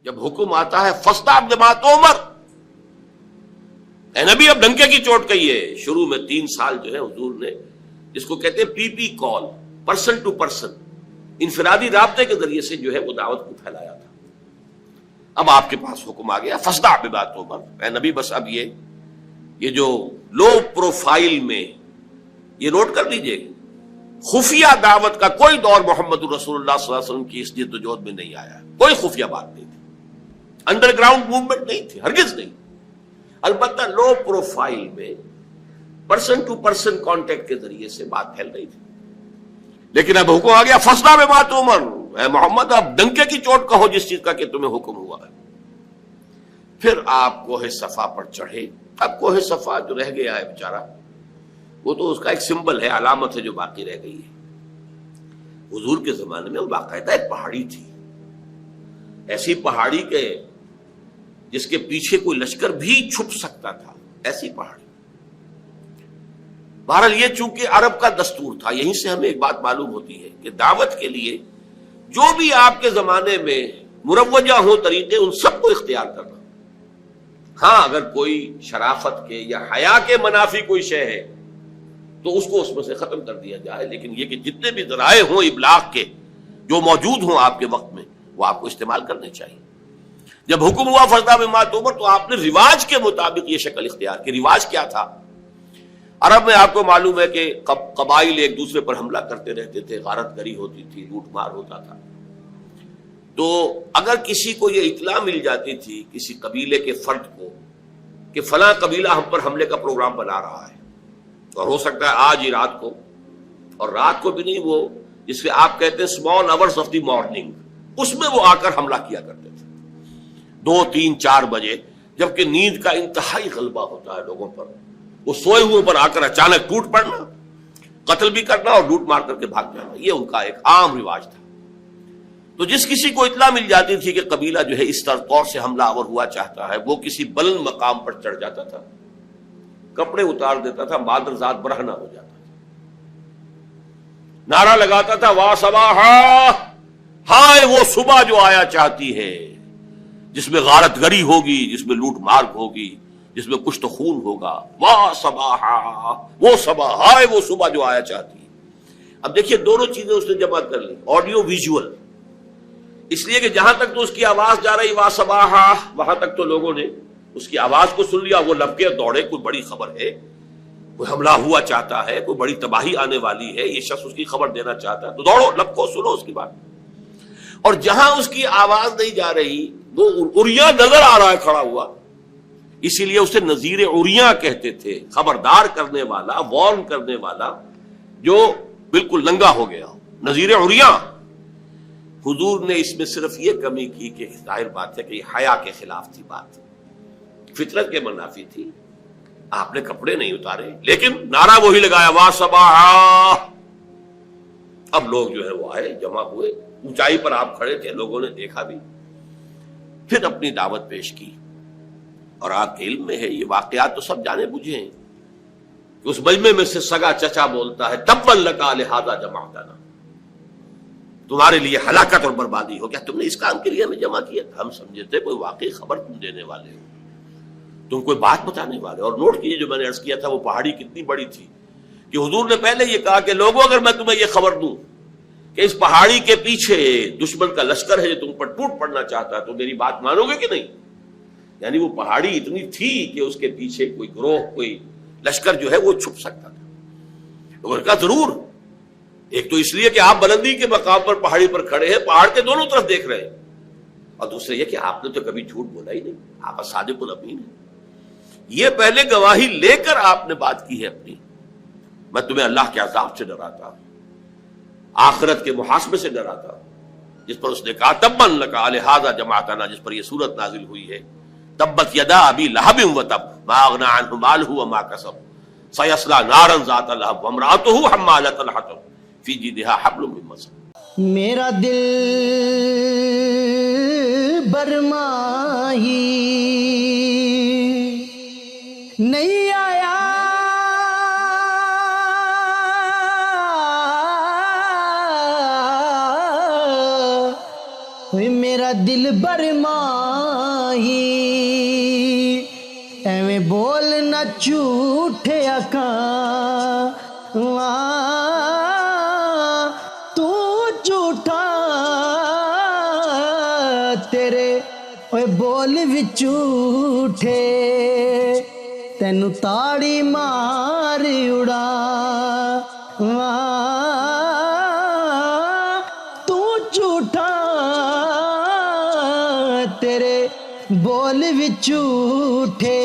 جب حکم آتا ہے فَاصْدَعْ بِمَا تُؤْمَرُ، اے نبی اب ڈنکے کی چوٹ کہی ہے۔ شروع میں 3 سال جو ہے حضور نے جس کو کہتے ہیں پی پی کال، پرسن ٹو پرسن، انفرادی رابطے کے ذریعے سے جو ہے وہ دعوت کو پھیلایا تھا۔ اب آپ کے پاس حکم آ گیا فَاصْدَعْ بِمَا تُؤْمَرُ، اے نبی بس اب یہ جو لو پروفائل میں یہ نوٹ کر لیجئے، خفیہ دعوت کا کوئی دور محمد رسول اللہ صلی اللہ علیہ وسلم کی اس جد و جہد میں نہیں آیا، کوئی خفیہ بات نہیں تھی، انڈر گراؤنڈ موومنٹ نہیں تھی، ہرگز نہیں۔ البتہ لو پروفائل میں پرسن ٹو پرسن کانٹیکٹ کے ذریعے سے بات پھیل رہی تھی۔ لیکن اب حکم آ گیا فَاصْدَعْ بِمَا تُؤْمَرُ، اے محمد اب ڈنکے کی چوٹ کہو جس چیز کا کہ تمہیں حکم ہوا ہے۔ پھر آپ کوہ صفا پر چڑھے۔ اب کوہ صفا جو رہ گیا ہے بیچارہ، وہ تو اس کا ایک سمبل ہے، علامت ہے جو باقی رہ گئی ہے۔ حضور کے زمانے میں وہ باقاعدہ ایک پہاڑی تھی، ایسی پہاڑی کے جس کے پیچھے کوئی لشکر بھی چھپ سکتا تھا، ایسی پہاڑی۔ بہرحال یہ چونکہ عرب کا دستور تھا، یہیں سے ہمیں ایک بات معلوم ہوتی ہے کہ دعوت کے لیے جو بھی آپ کے زمانے میں مروجہ ہوں طریقے، ان سب کو اختیار کرنا۔ ہاں اگر کوئی شرافت کے یا حیا کے منافی کوئی شے ہے تو اس کو اس میں سے ختم کر دیا جائے، لیکن یہ کہ جتنے بھی ذرائع ہوں ابلاغ کے جو موجود ہوں آپ کے وقت میں، وہ آپ کو استعمال کرنے چاہیے۔ جب حکم ہوا فَاصْدَعْ بِمَا تُؤْمَرُ تو آپ نے رواج کے مطابق یہ شکل اختیار کی۔ رواج کیا تھا؟ عرب میں آپ کو معلوم ہے کہ قبائل ایک دوسرے پر حملہ کرتے رہتے تھے، غارت گری ہوتی تھی، لوٹ مار ہوتا تھا۔ تو اگر کسی کو یہ اطلاع مل جاتی تھی کسی قبیلے کے فرد کو کہ فلاں قبیلہ ہم پر حملے کا پروگرام بنا رہا ہے، اور ہو سکتا ہے آج ہی رات کو، اور رات کو بھی نہیں، وہ جس سے آپ کہتے ہیں small hours of the morning, اس میں وہ آ کر حملہ کیا کرتے تھے 2 3 4 بجے، جبکہ نیند کا انتہائی غلبہ ہوتا ہے لوگوں پر، وہ سوئے ہوئے پر آ کر اچانک ٹوٹ پڑنا، قتل بھی کرنا اور لوٹ مار کر کے بھاگ جانا، یہ ان کا ایک عام رواج تھا۔ تو جس کسی کو اطلاع مل جاتی تھی کہ قبیلہ جو ہے اس طور سے حملہ آور ہوا چاہتا ہے، وہ کسی بلند مقام پر چڑھ جاتا تھا، کپڑے اتار دیتا تھا، مادر ذات برہنہ ہو جاتا تھا، نعرہ لگاتا تھا وا صباحا، ہائے وہ صبح جو آیا چاہتی ہے، جس میں غارت گری ہوگی، جس میں لوٹ مار ہوگی، جس میں کشت خون ہوگا، وا صباحا، وہ صبح، ہائے وہ صبح جو آیا چاہتی ہے۔ اب دیکھیے دونوں چیزیں اس نے جمع کر لی، آڈیو ویژول، اس لیے کہ جہاں تک تو اس کی آواز جا رہی وا صباحا، وہاں تک تو لوگوں نے اس کی آواز کو سن لیا، وہ لپکے دوڑے، کوئی بڑی خبر ہے، کوئی حملہ ہوا چاہتا ہے، کوئی بڑی تباہی آنے والی ہے، یہ شخص اس کی خبر دینا چاہتا ہے، تو دوڑو، لپکو، سنو اس کی بات۔ اور جہاں اس کی آواز نہیں جا رہی، وہ عریاں نظر آ رہا ہے کھڑا ہوا، اسی لیے اسے نذیر عریاں کہتے تھے، خبردار کرنے والا، وارن کرنے والا جو بالکل ننگا ہو گیا، نذیر عریاں۔ حضور نے اس میں صرف یہ کمی کی کہ ظاہر بات ہے کہ یہ حیا کے خلاف تھی، بات فطرت کے منافی تھی، آپ نے کپڑے نہیں اتارے، لیکن نعرہ وہی لگایا وا صباحا۔ اب لوگ جو ہے وہ آئے، جمع ہوئے، اونچائی پر آپ کھڑے تھے، لوگوں نے دیکھا بھی، پھر اپنی دعوت پیش کی۔ اور آپ کے علم میں ہے یہ واقعات تو سب جانے بوجھے ہیں کہ اس مجمع میں سے سگا چچا بولتا ہے تبا لکا لہذا جمعتنا، تمہارے لیے ہلاکت اور بربادی ہو، کیا تم نے اس کام کے لیے ہمیں جمع کیا؟ ہم سمجھے تھے کوئی واقعی خبر تم دینے والے ہو، تم کوئی بات بتانے والے۔ اور نوٹ کیجیے جو میں نے عرض کیا تھا، وہ پہاڑی کتنی بڑی تھی کہ حضور نے پہلے یہ کہا کہ لوگوں اگر میں تمہیں یہ خبر دوں کہ اس پہاڑی کے پیچھے دشمن کا لشکر ہے جو تم پر ٹوٹ پڑنا چاہتا ہے، تو میری بات مانو گے کہ نہیں؟ یعنی وہ پہاڑی اتنی تھی کہ اس کے پیچھے کوئی گروہ، کوئی لشکر جو ہے وہ چھپ سکتا تھا۔ تو نے کہا ضرور، ایک تو اس لیے کہ آپ بلندی کے مقام پر پہاڑی پر کھڑے ہیں، پہاڑ کے دونوں طرف دیکھ رہے ہیں، اور دوسرے یہ کہ آپ نے تو کبھی جھوٹ بولا ہی نہیں، آپ صادق الامین ہیں۔ یہ پہلے گواہی لے کر آپ نے بات کی ہے اپنی، میں تمہیں اللہ کے عذاب سے ڈراتا ہوں، آخرت کے محاسبے سے ڈراتا ہوں، جس پر اس نے کہا تبا لکا لہذا جمعتنا، جس پر یہ صورت نازل ہوئی ہے تبت یدا ابی لہب وتب ما اغنی عنہ مالہ وما کسب سیصلی نارا ذات لہب وامرأتہ حمالۃ الحطب فی جیدہا حبل من مسد۔ میرا دل برماہی نہیں آیا، میرا ਦਿਲ ਬਰਮਾਹੀ ਐਵੇਂ ਬੋਲ ਨਾ ਝੂਠੇ ਅੱਖਾਂ ਤੂੰ ਝੂਠਾ ਤੇਰੇ ਓਏ ਬੋਲ ਵੀ ਝੂਠੇ ਤੈਨੂੰ ਤਾੜੀ ਮਾਰ ਉਡਾ ਤੂੰ ਝੂਠਾ ਤੇਰੇ ਬੋਲ ਵੀ ਝੂਠੇ